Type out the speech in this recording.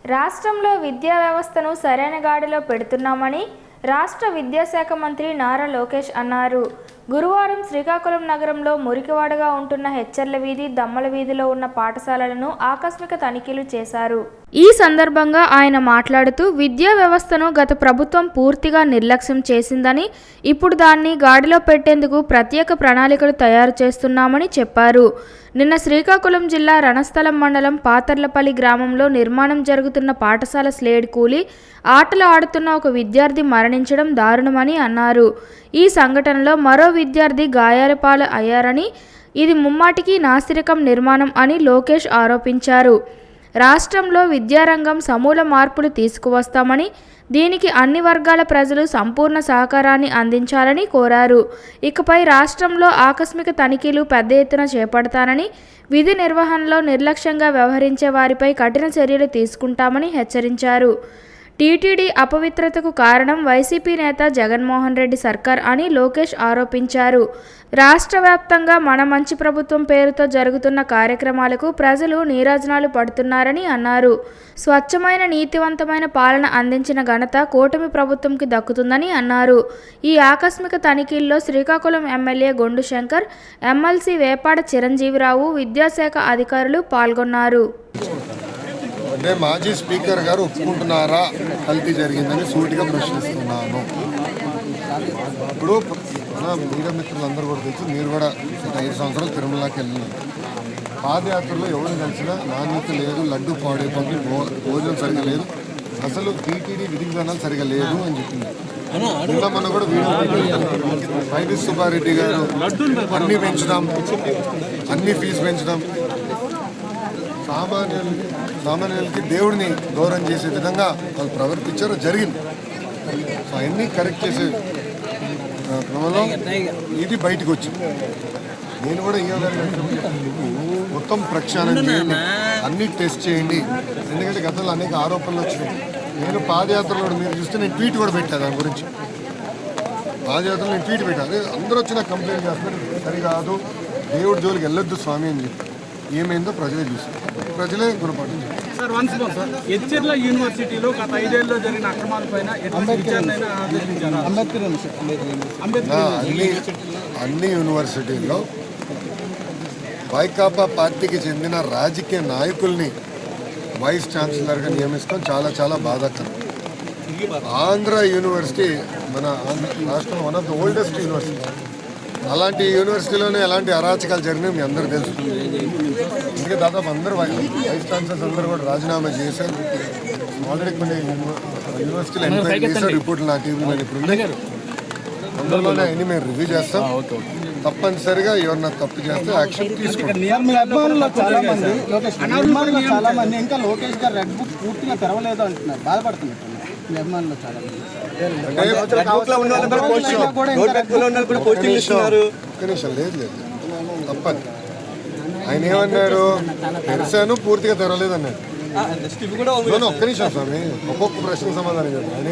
రాష్ట్రంలో విద్యా వ్యవస్థను సరైన గాడిలో పెడుతున్నామని రాష్ట్ర విద్యాశాఖ మంత్రి నారా లోకేష్ అన్నారు. గురువారం శ్రీకాకుళం నగరంలో మురికివాడగా ఉంటున్న హెచ్చర్ల వీధి, దమ్మల వీధిలో ఉన్న పాఠశాలలను ఆకస్మిక తనిఖీలు చేశారు. ఈ సందర్భంగా ఆయన మాట్లాడుతూ విద్యా వ్యవస్థను గత ప్రభుత్వం పూర్తిగా నిర్లక్ష్యం చేసిందని, ఇప్పుడు దాన్ని గాడిలో పెట్టేందుకు ప్రత్యేక ప్రణాళికలు తయారు చేస్తున్నామని చెప్పారు. నిన్న శ్రీకాకుళం జిల్లా రణస్థలం మండలం పాతర్లపల్లి గ్రామంలో నిర్మాణం జరుగుతున్న పాఠశాల స్లేడ్ కూలి ఆటలు ఆడుతున్న ఒక విద్యార్థి మరణించడం దారుణమని అన్నారు. ఈ సంఘటనలో మరో విద్యార్థి గాయాల పాలు అయ్యారని, ఇది ముమ్మాటికి నాసిరకం నిర్మాణం అని లోకేష్ ఆరోపించారు. రాష్ట్రంలో విద్యారంగం సమూల మార్పులు తీసుకువస్తామని, దీనికి అన్ని వర్గాల ప్రజలు సంపూర్ణ సహకారాన్ని అందించాలని కోరారు. ఇకపై రాష్ట్రంలో ఆకస్మిక తనిఖీలు పెద్ద ఎత్తున చేపడతానని, విధి నిర్వహణలో నిర్లక్ష్యంగా వ్యవహరించే వారిపై కఠిన చర్యలు తీసుకుంటామని హెచ్చరించారు. టీటీడీ అపవిత్రతకు కారణం వైసీపీ నేత జగన్మోహన్ రెడ్డి సర్కార్ అని లోకేష్ ఆరోపించారు. రాష్ట్ర వ్యాప్తంగా మన మంచి ప్రభుత్వం పేరుతో జరుగుతున్న కార్యక్రమాలకు ప్రజలు నీరాజనాలు పడుతున్నారని అన్నారు. స్వచ్ఛమైన, నీతివంతమైన పాలన అందించిన ఘనత కూటమి ప్రభుత్వంకి దక్కుతుందని అన్నారు. ఈ ఆకస్మిక తనిఖీల్లో శ్రీకాకుళం ఎమ్మెల్యే గొండు శంకర్, ఎమ్మెల్సీ వేపాడ చిరంజీవిరావు, విద్యాశాఖ అధికారులు పాల్గొన్నారు. అంటే మాజీ స్పీకర్ గారు ఒప్పుకుంటున్నారా కల్తీ జరిగిందని సూటిగా ప్రశ్నిస్తున్నాను. ఇప్పుడు మన మీడియా మిత్రులందరూ కూడా తెలుసు, మీరు కూడా 5 సంవత్సరాలు తిరుమలకి వెళ్ళినారు. పాదయాత్రలో ఎవరు కలిసినా నాణ్యత లేదు, లడ్డు పాడైపోతుంది, భోజనం సరిగా లేదు, అసలు టీటీడీ విధి విధానాలు సరిగా లేదు అని చెప్పింది. నిన్న మొన్న కూడా వీడియో వైవి సుబ్బారెడ్డి గారు అన్నీ పెంచడం, అన్ని ఫీజు పెంచడం, సామాన్యులకి దేవుడిని గౌరవం చేసే విధంగా వాళ్ళు ప్రవర్తించారు, జరిగింది. సో అవన్నీ కరెక్ట్ చేసే క్రమంలో ఇది బయటకు వచ్చింది. నేను కూడా మొత్తం ప్రక్షాళన చేయండి, అన్ని టెస్ట్ చేయండి, ఎందుకంటే గతంలో అనేక ఆరోపణలు వచ్చినాయి. నేను పాదయాత్రలో మీరు చూస్తే నేను ట్వీట్ కూడా పెట్టాను దాని గురించి. పాదయాత్రలో నేను ట్వీట్ పెట్టాను, అందరూ వచ్చి నాకు కంప్లైంట్ చేస్తున్నారు, సరికాదు, దేవుడి జోలికి వెళ్ళొద్దు స్వామి అని చెప్పి. ఏమైందో ప్రజలే చూస్తారు, ప్రజలే గుణపాఠం చెప్పారు. సార్ వన్స్ మోర్ సార్, హెచ్ఆర్ల యూనివర్సిటీలో గత 5 ఏళ్లలో జరిగిన అక్రమాలపైన అన్ని యూనివర్సిటీల్లో వైకాపా పార్టీకి చెందిన రాజకీయ నాయకుల్ని వైస్ ఛాన్సలర్గా నియమిస్తాం చాలా చాలా బాధాకరం. ఆంధ్ర యూనివర్సిటీ మన రాష్ట్రంలో one of the oldest university. అలాంటి యూనివర్సిటీలోనే ఎలాంటి అరాచకాలు జరిగినాయి మీ అందరూ తెలుసు. అందుకే దాదాపు అందరూ వైస్ ఛాన్సలర్స్ అందరూ కూడా రాజీనామా చేశారు. ఆల్రెడీ కొన్ని యూనివర్సిటీలు ఎంక్వైరీ చేశారు, రిపోర్ట్లు నా టీవీ మీద ఇప్పుడు ఉంది. అందులోనే అన్ని మేము రివ్యూ చేస్తాం. తప్పనిసరిగా ఎవరన్నా తప్పు చేస్తే యాక్షన్ తీసుకుంటాం. చాలా మంది ఇంకా లోకేష్ గారు రెడ్ బుక్ పూర్తిగా తెరవలేదు అంటున్నారు, బాధపడుతున్నారు అభిమానులు చాలా మంది. లేదు తప్పని ఆయన ఏమన్నారు, తెరిశాను పూర్తిగా తెరవలేదు అన్నాడు. ఒక్క నిమిషం స్వామి, ఒక్కొక్క ప్రశ్న సమాధానం చెప్పారు.